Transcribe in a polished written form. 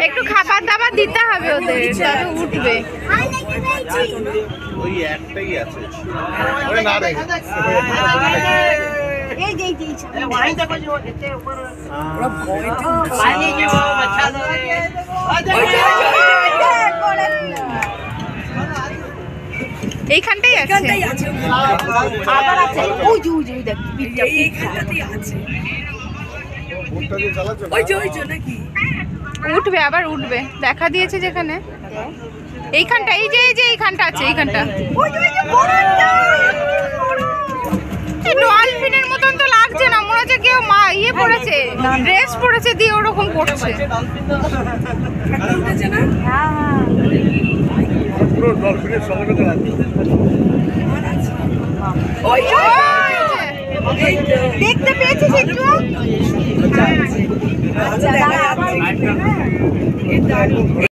একটু খাবার দাবার দিতে হবে ওদের, তাহলে উঠবে। ওই একটাই আছে। এইখানটাই আছে। আবার আছে ওই যে দেখ এইখানটাতেই আছে। ওই যে নাকি উঠবে, আবার উঠবে, দেখা দিয়েছে যেখানে এইখানটা, এই যে এইখানটা আছে, এইখানটা। ডলফিনের মতন তো লাগছে না, মনে হচ্ছে কেউ ইয়ে পড়েছে, ড্রেস পরেছে দিয়ে ওরকম করছে। দেখতে পেয়েছিস একটু?